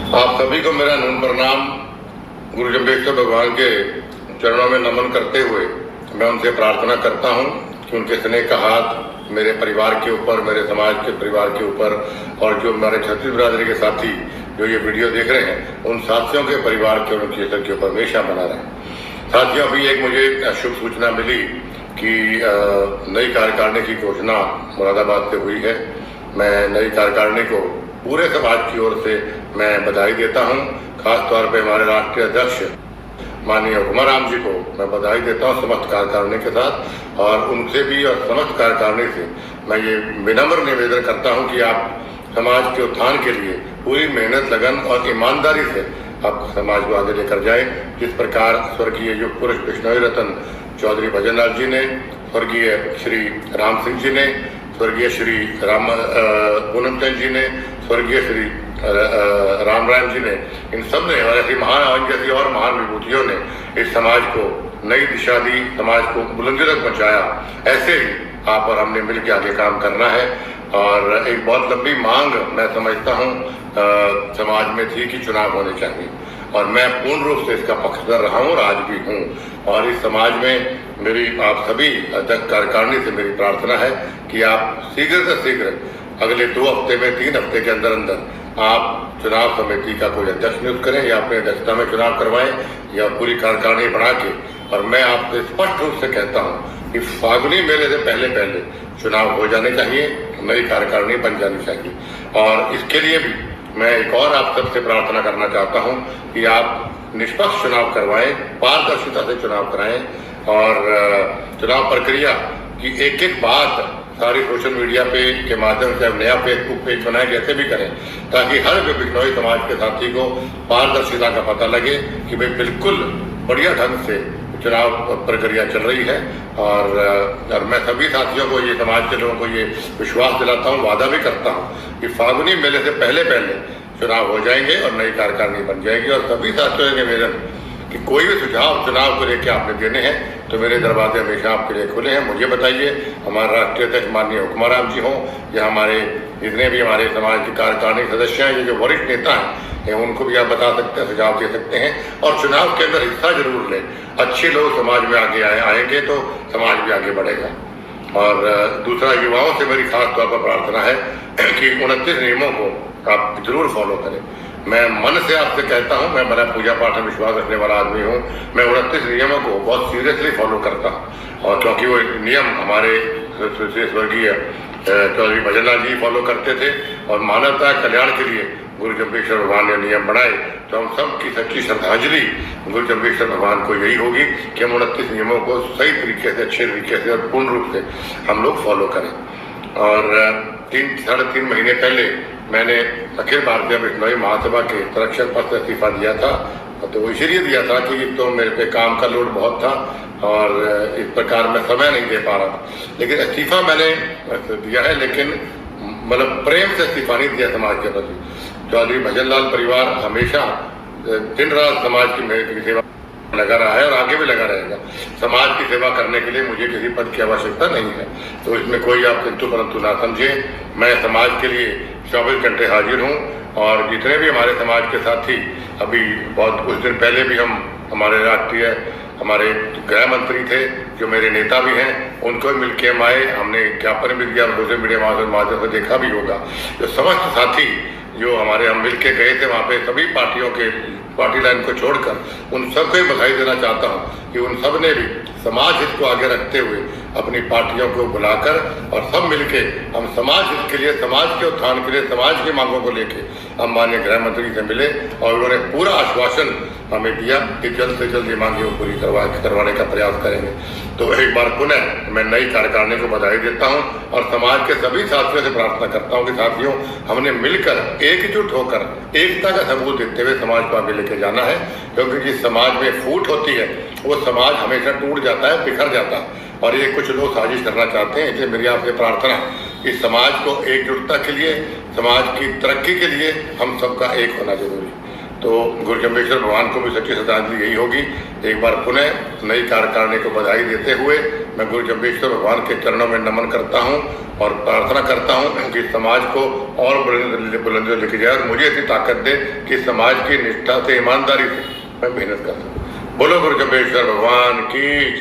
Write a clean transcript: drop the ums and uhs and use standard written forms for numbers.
आप सभी को मेरा नून प्रणाम। गुरु जम्बेश्वर भगवान के चरणों में नमन करते हुए मैं उनसे प्रार्थना करता हूं कि उनके स्नेह का हाथ मेरे परिवार के ऊपर, मेरे समाज के परिवार के ऊपर, और जो हमारे छत्तीस बिरादरी के साथी जो ये वीडियो देख रहे हैं उन साथियों के परिवार के और उनके स्तर के ऊपर हमेशा बना रहे। साथियों, अभी एक मुझे शुभ सूचना मिली कि नई कार्यकारिणी की घोषणा मुरादाबाद से हुई है। मैं नई कार्यकारिणी को पूरे समाज की ओर से मैं बधाई देता हूं। खास तौर पे हमारे राष्ट्रीय अध्यक्ष माननीय हुकुमाराम जी को मैं बधाई देता हूं समस्त कार्यकारिणी के साथ, और उनसे भी और समस्त कार्यकारिणी से मैं ये विनम्र निवेदन करता हूं कि आप समाज के उत्थान के लिए पूरी मेहनत, लगन और ईमानदारी से आप समाज को आगे लेकर जाए। जिस प्रकार स्वर्गीय युग पुरुष बिश्नोई रतन चौधरी भजनलाल जी ने, स्वर्गीय श्री राम सिंह जी ने, स्वर्गीय श्री पूनम चंद जी ने, स्वर्गीय श्री राम जी ने, इन सब ने और ऐसी महान जैसी और महान विभूतियों ने इस समाज को नई दिशा दी, समाज को बुलंदी तक पहुंचाया। ऐसे ही आप और हमने मिलकर आगे काम करना है। और एक बहुत लंबी मांग मैं समझता हूँ समाज में थी कि चुनाव होने चाहिए, और मैं पूर्ण रूप से इसका पक्षधर रहा हूँ और आज भी हूँ। और इस समाज में मेरी आप सभी अध्यक्ष कार्यकारिणी से मेरी प्रार्थना है कि आप शीघ्र से शीघ्र अगले 2 हफ्ते में, 3 हफ्ते के अंदर अंदर आप चुनाव समिति का कोई अध्यक्ष नियुक्त करें या अपनी अध्यक्षता में चुनाव करवाएं या पूरी कार्यकारिणी बना के। और मैं आपसे स्पष्ट रूप से कहता हूं कि फागुनी मेले से पहले पहले चुनाव हो जाने चाहिए, नई कार्यकारिणी बन जानी चाहिए। और इसके लिए भी मैं एक और आप सबसे प्रार्थना करना चाहता हूं कि आप निष्पक्ष चुनाव करवाएं, पारदर्शिता से चुनाव कराएं, और चुनाव प्रक्रिया की एक एक बात सारी सोशल मीडिया पे के माध्यम से नया फेसबुक पेज बनाए, जैसे भी करें, ताकि हर बिश्नोई समाज के साथी को पारदर्शिता का पता लगे कि भाई बिल्कुल बढ़िया ढंग से चुनाव प्रक्रिया चल रही है। और मैं सभी साथियों को, ये समाज के लोगों को ये विश्वास दिलाता हूँ, वादा भी करता हूँ कि फागुनी मेले से पहले पहले चुनाव हो जाएंगे और नई कार्यकारिणी बन जाएगी। और सभी साथियों ने निवेदन कि कोई भी सुझाव चुनाव को लेकर आपने देने हैं तो मेरे दरवाजे हमेशा आपके लिए खुले हैं। मुझे बताइए, हमारे राष्ट्रीय अध्यक्ष माननीय हुकुमाराम जी हों या हमारे जितने भी हमारे समाज के कार्यकारिणी सदस्य हैं, ये जो वरिष्ठ नेता हैं, उनको भी आप बता सकते हैं, सुझाव दे सकते हैं। और चुनाव के अंदर हिस्सा जरूर लें। अच्छे लोग समाज में आगे आएंगे तो समाज भी आगे बढ़ेगा। और दूसरा, युवाओं से मेरी खास तौर पर प्रार्थना है कि 29 नियमों को आप जरूर फॉलो करें। मैं मन से आपसे कहता हूं, मैं बड़ा पूजा पाठ में विश्वास रखने वाला आदमी हूं। मैं 29 नियमों को बहुत सीरियसली फॉलो करता हूं, और क्योंकि वो नियम हमारे स्वर्गीय चौधरी भजनलाल जी फॉलो करते थे, और मानवता कल्याण के लिए गुरु जम्बेश्वर भगवान ने नियम बनाए, तो हम सब की सच्ची श्रद्धांजलि गुरु जम्बेश्वर भगवान को यही होगी कि हम 29 नियमों को सही तरीके से, अच्छे तरीके से और पूर्ण रूप से हम लोग फॉलो करें। और 3-3.5 महीने पहले मैंने अखिल भारतीय बिश्नोई महासभा के संरक्षक पद से इस्तीफा दिया था, तो वो इसलिए दिया था कि तो मेरे पे काम का लोड बहुत था और इस प्रकार मैं समय नहीं दे पा रहा था। लेकिन इस्तीफा मैंने दिया है, लेकिन मतलब प्रेम से इस्तीफा नहीं दिया समाज के प्रति। चौधरी भजनलाल परिवार हमेशा दिन रात समाज की सेवा लगा रहा है और आगे भी लगा रहेगा। समाज की सेवा करने के लिए मुझे किसी पद की आवश्यकता नहीं है, तो इसमें कोई आप किंतु परंतु ना समझे। मैं समाज के लिए 24 घंटे हाजिर हूँ, और जितने भी हमारे समाज के साथी, अभी बहुत कुछ दिन पहले भी हमारे राष्ट्रीय हमारे गृह मंत्री थे जो मेरे नेता भी हैं, उनको भी मिलकर हम आए, हमने ज्ञापन भी दिया, सोशल मीडिया माध्यम से देखा भी होगा। जो समस्त साथी जो हमारे हम मिल के गए थे वहाँ पे, सभी पार्टियों के पार्टी लाइन को छोड़कर उन सबको ही बधाई देना चाहता हूँ कि उन सब ने भी समाज हित को आगे रखते हुए अपनी पार्टियों को बुलाकर और सब मिलके हम समाज हित के लिए, समाज के उत्थान के लिए, समाज की मांगों को लेके हम माननीय गृह मंत्री से मिले, और उन्होंने पूरा आश्वासन हमें दिया कि जल्द से जल्द ये मांगें पूरी करवाने का प्रयास करेंगे। तो एक बार पुनः मैं नई कार्यकारिणी को बधाई देता हूँ, और समाज के सभी साथियों से प्रार्थना करता हूँ कि साथियों, हमने मिलकर एकजुट होकर एकता का सबूत देते हुए समाज को आगे लेके जाना है। क्योंकि जिस समाज में फूट होती है वो समाज हमेशा टूट जाता है, बिखर जाता है, और ये कुछ लोग साजिश करना चाहते हैं। इसलिए मेरी आपसे प्रार्थना कि समाज को एकजुटता के लिए, समाज की तरक्की के लिए हम सबका एक होना जरूरी। तो गुरु जम्बेश्वर भगवान को भी सच्ची श्रद्धांजलि यही होगी। एक बार पुनः नई कार्यकारिणी को बधाई देते हुए मैं गुरु जम्बेश्वर भगवान के चरणों में नमन करता हूँ और प्रार्थना करता हूँ कि समाज को और बुलंदियों लेके जाए और मुझे ऐसी ताकत दे कि समाज की निष्ठा से, ईमानदारी से मैं मेहनत करता हूँ। बोलो गुरु जम्बेश्वर भगवान की।